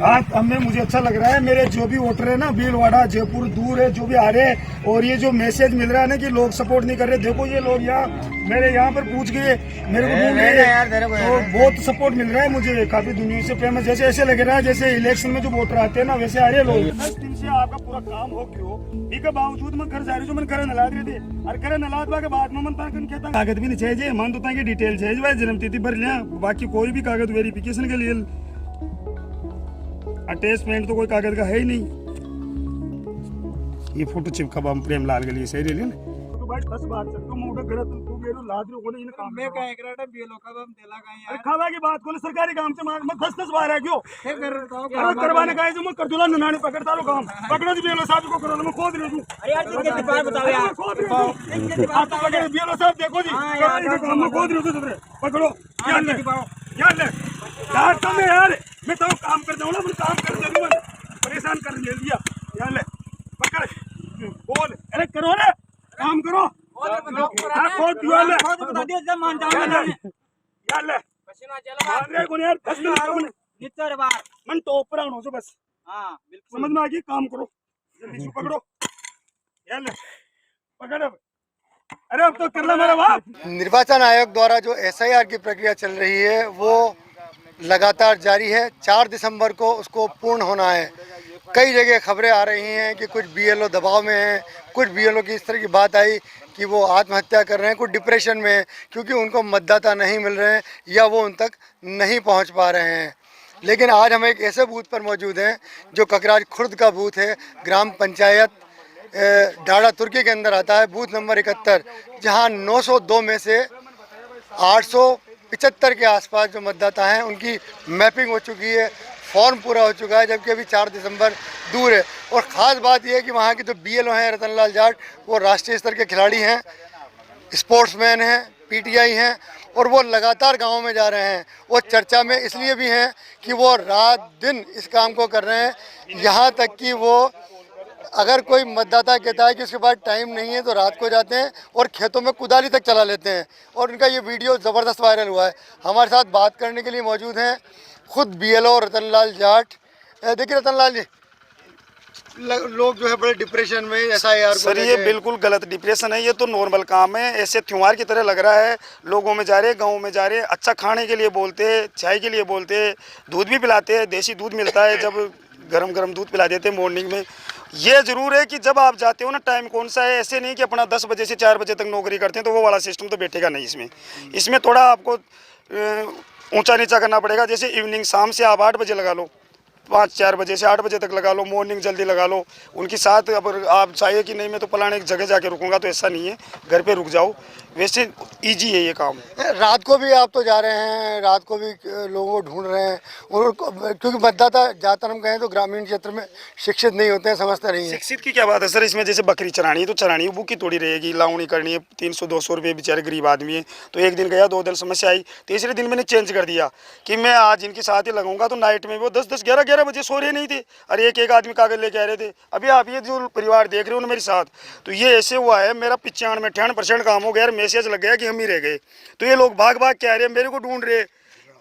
आज हमें मुझे अच्छा लग रहा है। मेरे जो भी वोटर है ना, भीलवाड़ा, जयपुर, दूर है, जो भी आ रहे हैं, और ये जो मैसेज मिल रहा है ना कि लोग सपोर्ट नहीं कर रहे, देखो ये लोग यहाँ मेरे यहाँ पर पूछ गए, मेरे को ढूंढ गए, तो बहुत सपोर्ट मिल रहा है मुझे। काफी दुनिया से फेमस, जैसे ऐसे लग रहा है जैसे इलेक्शन में जो वोटर आते हैं ना, वैसे आ रहे लोग। 10 दिन से आपका पूरा काम हो क्यों, इसके बावजूद मैं घर जा रही हूँ, मैंने घर नला रही थी, और घर नला के बाद में मन कहता कागज भी नहीं चाहिए, मन तो की डिटेल चाहिए भाई, जन्म तिथि भर लिया, बाकी कोई भी कागज वेरिफिकेशन के लिए अटैचमेंट तो कोई कागज का है ही नहीं। ये फोटो चिपका बम प्रेम लाल के लिए सही ले लेना तो भाई 10 बात चल तू मोटा गलत तू गेरो लाद रो कोने इन काम में का एकराटा बीएलओ का बम देला का यार। अरे खावा की बात कोने सरकारी काम से मैं 10 बार है क्यों करवाने का है जो मैं कर दूला ननाने पकड़ता लो काम पकड़ो जी बीएलओ साहब को करो मैं खोद रही हूं। अरे यार कितनी बार बताओ यार आप तो पकड़ बीएलओ साहब देखो जी काम में खोद रही हूं तुमरे पकड़ो क्या ले यार तुम यार मैं तो काम कर दूं ना मैं काम कर दूं मैं परेशान कर लिया यार ले पकड़ बोल अरे करो ना काम करो खोद दिया ले बता दिया जब मान जाओ यार ले पसीना चला मार को यार 10 मिनट नितर बार मन टॉप पर आनो से बस हां बिल्कुल समझ में आ गई काम करो जल्दी से पकड़ो यार ले पकड़ अरे अब तो कर ला मेरा बाप। निर्वाचन आयोग द्वारा जो एसआईआर की प्रक्रिया चल रही है वो लगातार जारी है। 4 दिसंबर को उसको पूर्ण होना है। कई जगह खबरें आ रही हैं कि कुछ बीएलओ दबाव में हैं, कुछ बीएलओ की इस तरह की बात आई कि वो आत्महत्या कर रहे हैं, कुछ डिप्रेशन में हैं क्योंकि उनको मतदाता नहीं मिल रहे हैं या वो उन तक नहीं पहुंच पा रहे हैं। लेकिन आज हम एक ऐसे बूथ पर मौजूद हैं जो ककराज खुर्द का बूथ है, ग्राम पंचायत डाड़ा तुर्की के अंदर आता है, बूथ नंबर 71, जहां 902 में से 875 के आसपास जो मतदाता हैं उनकी मैपिंग हो चुकी है, फॉर्म पूरा हो चुका है, जबकि अभी 4 दिसंबर दूर है। और ख़ास बात यह है कि वहाँ के जो बीएलओ हैं रतनलाल जाट, वो राष्ट्रीय स्तर के खिलाड़ी हैं, स्पोर्ट्समैन हैं, पीटीआई हैं, और वो लगातार गाँव में जा रहे हैं। वो चर्चा में इसलिए भी हैं कि वो रात दिन इस काम को कर रहे हैं, यहाँ तक कि वो अगर कोई मतदाता कहता है कि उसके पास टाइम नहीं है तो रात को जाते हैं और खेतों में कुदाली तक चला लेते हैं। और उनका ये वीडियो ज़बरदस्त वायरल हुआ है। हमारे साथ बात करने के लिए मौजूद हैं खुद बीएलओ रतनलाल जाट। देखिए रतनलाल जी, लोग जो है बड़े डिप्रेशन में एसआईआर सर ये बिल्कुल गलत डिप्रेशन है, ये तो नॉर्मल काम है, ऐसे त्योहार की तरह लग रहा है। लोगों में जा रहे, गाँव में जा रहे, अच्छा खाने के लिए बोलते हैं, चाय के लिए बोलते हैं, दूध भी पिलाते हैं, देसी दूध मिलता है, जब गरम गरम दूध पिला देते हैं मॉर्निंग में। ये जरूर है कि जब आप जाते हो ना, टाइम कौन सा है, ऐसे नहीं कि अपना 10 बजे से 4 बजे तक नौकरी करते हैं तो वो वाला सिस्टम तो बैठेगा नहीं इसमें। इसमें थोड़ा आपको ऊंचा नीचा करना पड़ेगा। जैसे इवनिंग शाम से आप 8 बजे लगा लो, 5-4 बजे से 8 बजे तक लगा लो, मॉर्निंग जल्दी लगा लो। उनके साथ अगर आप चाहिए कि नहीं मैं तो फलाने एक जगह जाके रुकूंगा, तो ऐसा नहीं है, घर पे रुक जाओ, वैसे इजी है ये काम। रात को भी आप तो जा रहे हैं, रात को भी लोगों को ढूंढ रहे हैं, और क्योंकि मतदाता ज़्यादातर हम कहें तो ग्रामीण क्षेत्र में शिक्षित नहीं होते हैं, समझते नहीं है। शिक्षित की क्या बात है सर, इसमें जैसे बकरी चरानी है तो चरानी है, भूखी थोड़ी रहेगी, लावनी करनी है, 300-200 रुपये बेचारे गरीब आदमी है। तो एक दिन गया, 2 दिन समस्या आई, तीसरे दिन मैंने चेंज कर दिया कि मैं आज इनके साथ ही लगाऊंगा। तो नाइट में वो 10-10, 11-11 बजे सो रहे नहीं थे, और एक आदमी कागज लेके आ रहे थे। अभी आप ये जो परिवार देख रहे हो ना मेरे साथ, तो ये ऐसे हुआ है, मेरा 95-98% काम हो गया, मैसेज लग गया कि हम ही रह गए। तो ये लोग भाग भाग के आ रहे हैं, मेरे को ढूंढ रहे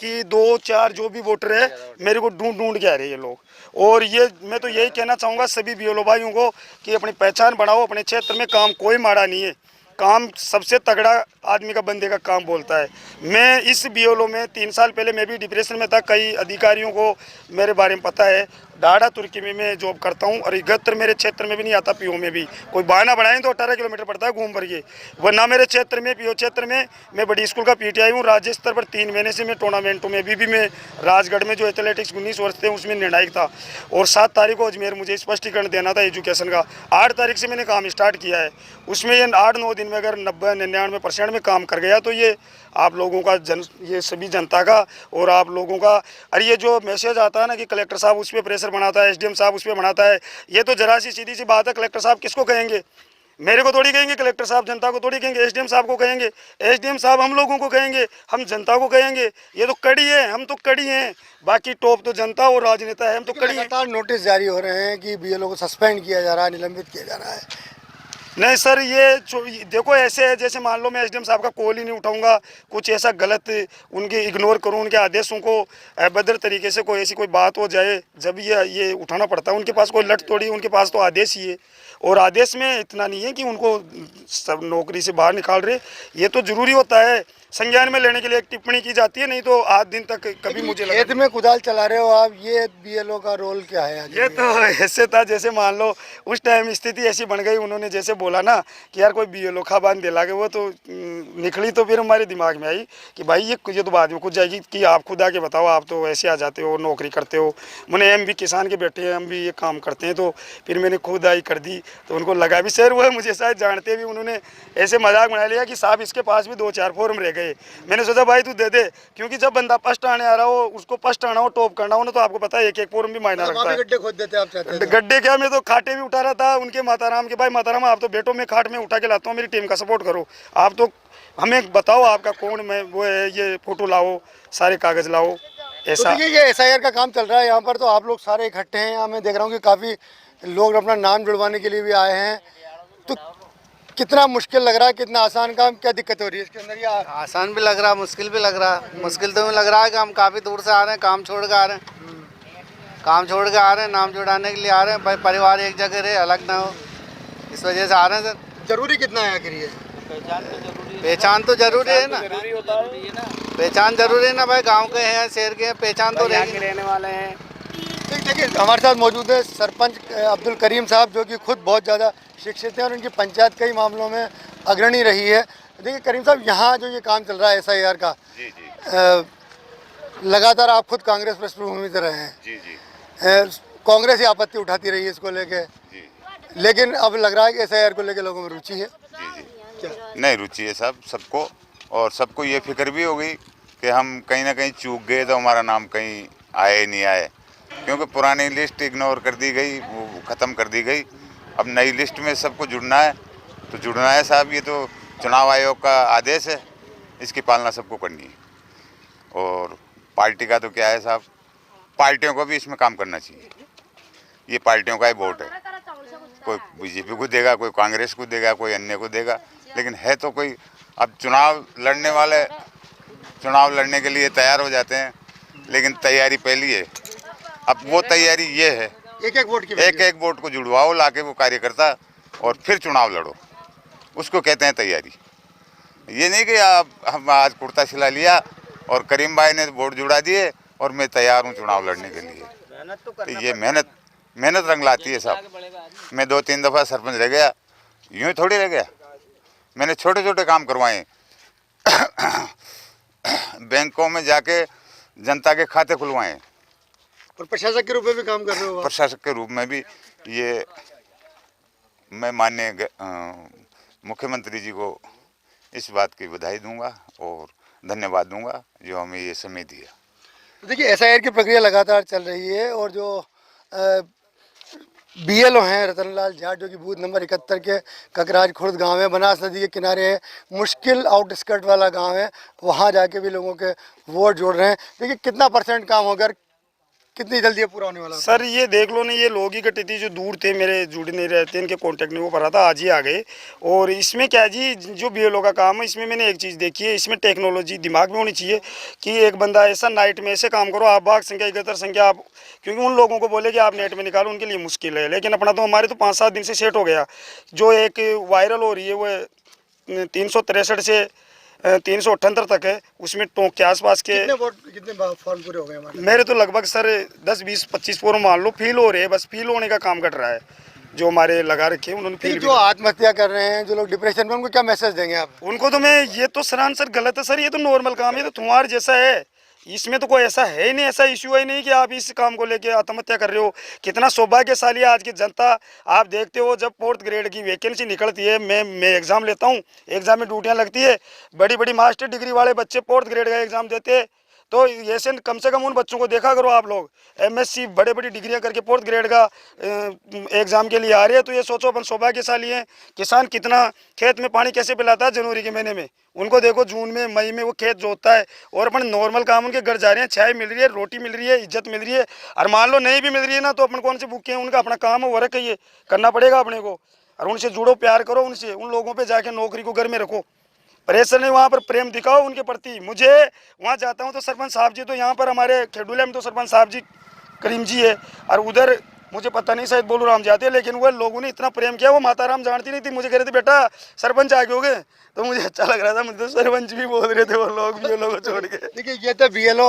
कि 2-4 जो भी वोटर है मेरे को ढूंढ के आ रहे हैं ये लोग। और ये मैं तो यही कहना चाहूँगा सभी बीएलओ भाइयों को कि अपनी पहचान बढ़ाओ। अपने क्षेत्र में काम कोई माड़ा नहीं है, काम सबसे तगड़ा आदमी का, बंदे का काम बोलता है। मैं इस बीएलओ में 3 साल पहले मैं भी डिप्रेशन में था, कई अधिकारियों को मेरे बारे में पता है। डाड़ा तुर्की में मैं जॉब करता हूं, और इगत्र मेरे क्षेत्र में भी नहीं आता, पीओ में भी कोई बहाना बनाएं तो 18 किलोमीटर पड़ता है घूम भर के, वरना मेरे क्षेत्र में पीओ क्षेत्र में मैं बड़ी स्कूल का पीटीआई हूँ। राज्य स्तर पर 3 महीने से मैं टूर्नामेंटों में भी मैं राजगढ़ में जो एथलेटिक्स 19 वर्ष थे उसमें निर्णायक था। और 7 तारीख को अजमेर मुझे स्पष्टीकरण देना था एजुकेशन का, 8 तारीख से मैंने काम स्टार्ट किया है। उसमें ये 8-9 दिन में अगर 90-99% में काम कर गया तो ये आप लोगों का ये सभी जनता का और आप लोगों का। अरे ये जो मैसेज आता है ना कि कलेक्टर साहब उस पर प्रेशर बनाता है, एसडीएम साहब उस पर बनाता है, ये तो जरा सी सीधी सी बात है। कलेक्टर साहब किसको कहेंगे? मेरे को थोड़ी कहेंगे, कलेक्टर साहब जनता को थोड़ी कहेंगे, एसडीएम साहब को कहेंगे, एसडीएम साहब हम लोगों को कहेंगे, हम जनता को कहेंगे। ये तो कड़ी है, हम तो कड़ी हैं, बाकी टॉप तो जनता और राजनेता है, हम तो कड़ी हैं। लगातार नोटिस जारी हो रहे हैं कि बीएलओ को सस्पेंड किया जा रहा है, निलंबित किया जा रहा है। नहीं सर, ये देखो ऐसे है जैसे मान लो मैं एसडीएम साहब का कॉल ही नहीं उठाऊंगा, कुछ ऐसा गलत उनके इग्नोर करूं, उनके आदेशों को अभद्र तरीके से कोई ऐसी कोई बात हो जाए, जब ये उठाना पड़ता है। उनके पास कोई लट थोड़ी, उनके पास तो आदेश ही है। और आदेश में इतना नहीं है कि उनको सब नौकरी से बाहर निकाल रहे, ये तो जरूरी होता है संज्ञान में लेने के लिए एक टिप्पणी की जाती है, नहीं तो आज दिन तक कभी मुझे लगा खेत में कुदाल चला रहे हो आप, ये बीएलओ का रोल क्या है? ये तो ऐसे था जैसे मान लो उस टाइम स्थिति ऐसी बन गई, उन्होंने जैसे बोला ना कि यार कोई बीएलओ खा बांध दिला के, वो तो निकली तो फिर हमारे दिमाग में आई कि भाई ये तो बाद में खुद जाएगी कि आप खुद आके बताओ, आप तो ऐसे आ जाते हो, नौकरी करते हो। मैंने हम भी किसान के बेटे हैं, हम भी ये काम करते हैं, तो फिर मैंने खुद आई कर दी। तो उनको लगा भी सर, वो मुझे शायद जानते भी, उन्होंने ऐसे मजाक बना लिया कि साहब इसके पास भी 2-4 फॉर्म रह गए। मैंने सोचा भाई तू दे दे, क्योंकि जब बंदा फर्स्ट आने आ रहा हो, उसको फर्स्ट आना हो, टॉप करना हो ना, तो आपको पता है एक फॉर्म भी मायना रखता है। गड्ढे खोद देते आप चाहते हैं? गड्ढे क्या, मैं तो खाटे भी उठा रहा था उनके माताराम के। भाई माताराम आप तो बेटो, मैं खाट में उठा के लाता हूँ, मेरी टीम का सपोर्ट करो, आप तो हमें बताओ आपका कौन मैं वो है, ये फोटो लाओ, सारे कागज लाओ। ऐसा तो ये एसआईआर का काम चल रहा है यहाँ पर, तो आप लोग सारे इकट्ठे हैं यहाँ। मैं देख रहा हूँ कि काफ़ी लोग अपना नाम जुड़वाने के लिए भी आए हैं। तो कितना मुश्किल लग रहा है, कितना आसान काम, क्या दिक्कत हो रही है इसके अंदर? या आसान भी लग रहा, मुश्किल भी लग रहा। मुश्किल तो लग रहा है कि हम काफ़ी दूर से आ रहे हैं, काम छोड़ के आ रहे हैं, काम छोड़ के आ रहे हैं, नाम जुड़ाने के लिए आ रहे हैं। भाई परिवार एक जगह रहे, अलग ना हो, इस वजह से आ रहे हैं सर। जरूरी कितना है आखिर ये? पहचान तो जरूरी है ना, पहचान जरूरी है ना भाई। गांव के हैं, शहर के हैं, पहचान तो रहने वाले हैं। देखिए हमारे साथ मौजूद है सरपंच अब्दुल करीम साहब, जो कि खुद बहुत ज़्यादा शिक्षित हैं और उनकी पंचायत कई मामलों में अग्रणी रही है। देखिए करीम साहब, यहाँ जो ये काम चल रहा है एसआईआर का, लगातार आप खुद कांग्रेस पृष्ठभूमि से रहे हैं। कांग्रेस ही आपत्ति उठाती रही है इसको लेके, लेकिन अब लग रहा है कि एसआईआर को लेके लोगों में रुचि है। क्या? नहीं, रुचि है सब सबको, और सबको ये फिक्र भी हो गई कि हम कहीं ना कहीं चूक गए तो हमारा नाम कहीं आए नहीं आए, क्योंकि पुरानी लिस्ट इग्नोर कर दी गई, वो ख़त्म कर दी गई। अब नई लिस्ट में सबको जुड़ना है, तो जुड़ना है साहब, ये तो चुनाव आयोग का आदेश है, इसकी पालना सबको करनी है। और पार्टी का तो क्या है साहब, पार्टियों को भी इसमें काम करना चाहिए। ये पार्टियों का ही वोट है, कोई बीजेपी को देगा, कोई कांग्रेस को देगा, कोई अन्य को देगा, लेकिन है तो कोई। अब चुनाव लड़ने वाले चुनाव लड़ने के लिए तैयार हो जाते हैं, लेकिन तैयारी पहली है। अब वो तैयारी ये है, एक वोट को जुड़वाओ लाके वो कार्यकर्ता, और फिर चुनाव लड़ो, उसको कहते हैं तैयारी। ये नहीं कि आप हम आज कुर्ता सिला लिया और करीम भाई ने वोट जुड़ा दिए और मैं तैयार हूँ चुनाव लड़ने के लिए। तो ये मेहनत रंग लाती है साहब। मैं 2-3 दफ़ा सरपंच रह गया, यूँ ही थोड़ी रह गया, मैंने छोटे छोटे काम करवाए। बैंकों में जाके जनता के खाते खुलवाए, और प्रशासक के रूप में भी काम कर रहे हो? प्रशासक के रूप में भी। ये मैं माननीय मुख्यमंत्री जी को इस बात की बधाई दूंगा और धन्यवाद दूंगा जो हमें ये समय दिया। देखिए एसआईआर की प्रक्रिया लगातार चल रही है, और जो बीएलओ हैं रतनलाल जाट, जो कि बूथ नंबर 71 के ककराज खुर्द गांव है, बनास नदी के किनारे है, मुश्किल आउटस्कर्ट वाला गांव है, वहां जाके भी लोगों के वोट जोड़ रहे हैं। देखिए कितना % काम हो गया, कितनी जल्दी पूरा होने वाला? सर ये देख लो ना, ये लोग ही इकट्ठे थी जो दूर थे, मेरे जुड़े नहीं रहते, इनके कांटेक्ट नहीं हो पा रहा था, आज ही आ गए। और इसमें क्या जी, जो बीएलओ का काम है, इसमें मैंने एक चीज़ देखी है, इसमें टेक्नोलॉजी दिमाग में होनी चाहिए कि एक बंदा ऐसा नाइट में ऐसे काम करो, आप बाघ संख्या इकहत्तर संख्या आप, क्योंकि उन लोगों को बोले कि आप नेट में निकालो, उनके लिए मुश्किल है। लेकिन अपना तो हमारे तो 5-7 दिन से सेट हो गया। जो एक वायरल हो रही है वो 363 से 378 तक है, उसमें टोंक के आसपास के कितने फॉर्म पूरे हो गए हमारे? मेरे तो लगभग सर 10, 20, 25 फॉर्म मान लो फील हो रहे हैं, बस फील होने का काम कर रहा है। जो हमारे लगा रखे हैं उन्होंने फील। जो आत्महत्या कर रहे हैं, जो लोग डिप्रेशन में, उनको क्या मैसेज देंगे आप? उनको तो मैं ये तो सर आंसर गलत है सर, ये तो नॉर्मल काम है, तो तुम्हारे जैसा है, इसमें तो कोई ऐसा है ही नहीं, ऐसा इश्यू है नहीं कि आप इस काम को लेके आत्महत्या कर रहे हो। कितना सौभाग्यशाली है आज की जनता। आप देखते हो जब 4th ग्रेड की वैकेंसी निकलती है, मैं एग्ज़ाम लेता हूँ, एग्ज़ाम में ड्यूटियाँ लगती है, बड़ी बड़ी मास्टर डिग्री वाले बच्चे 4th ग्रेड का एग्ज़ाम देते हैं। तो ऐसे कम से कम उन बच्चों को देखा करो आप लोग, एमएससी बड़े बड़ी डिग्रियां करके 4th ग्रेड का एग्ज़ाम के लिए आ रहे हैं। तो ये सोचो अपन सौभाग्यशाली हैं। किसान कितना खेत में पानी कैसे पिलाता है जनवरी के महीने में, उनको देखो जून में मई में वो खेत जोतता है, और अपन नॉर्मल काम उनके घर जा रहे हैं, चाय मिल रही है, रोटी मिल रही है, इज्जत मिल रही है। और मान लो नहीं भी मिल रही है ना, तो अपन कौन से भूखे हैं, उनका अपना काम है, वर्क है, ये करना पड़ेगा अपने को। और उनसे जुड़ो, प्यार करो उनसे, उन लोगों पे जाके नौकरी को घर में रखो, प्रेशर नहीं, वहाँ पर प्रेम दिखाओ उनके प्रति। मुझे वहाँ जाता हूँ तो सरपंच साहब जी, तो यहाँ पर हमारे खेडूले में तो सरपंच साहब जी करीम जी है, और उधर मुझे पता नहीं शायद बोलू राम जाते हैं, लेकिन वो लोगों ने इतना प्रेम किया। वो माता राम जानती नहीं थी, मुझे कह रहे थे बेटा सरपंच आगे हो गए, तो मुझे अच्छा लग रहा था। मुझे तो सरपंच भी बोल रहे थे वो लोग भी, वो लोगों को छोड़ के। देखिए, ये तो बीएलओ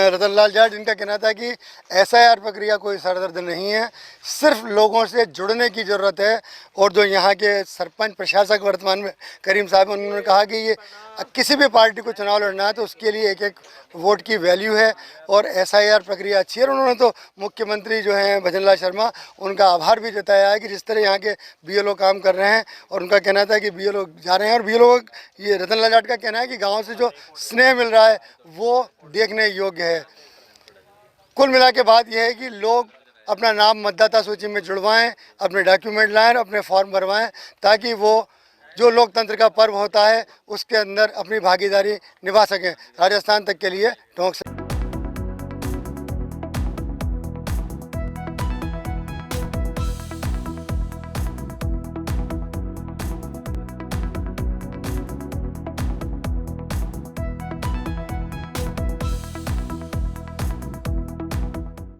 रतनलाल जाट, इनका कहना था कि एसआईआर प्रक्रिया कोई सरदर्द नहीं है, सिर्फ लोगों से जुड़ने की ज़रूरत है। और जो यहाँ के सरपंच प्रशासक वर्तमान में करीम साहब, उन्होंने कहा कि ये किसी भी पार्टी को चुनाव लड़ना है तो उसके लिए एक एक वोट की वैल्यू है, और एसआईआर प्रक्रिया अच्छी है। और उन्होंने तो मुख्यमंत्री जो हैं भजनलाल शर्मा, उनका आभार भी जताया है कि जिस तरह यहाँ के बीएलओ काम कर रहे हैं। और उनका कहना था कि बीएलओ जा रहे हैं, और बीएलओ, ये रतनलाल जाट का कहना है कि गाँव से जो स्नेह मिल रहा है वो देखने योग्य है। कुल मिला के बात यह है कि लोग अपना नाम मतदाता सूची में जुड़वाएं, अपने डॉक्यूमेंट लाएं, अपने फॉर्म भरवाएं, ताकि वो जो लोकतंत्र का पर्व होता है उसके अंदर अपनी भागीदारी निभा सकें। राजस्थान तक के लिए टोंक से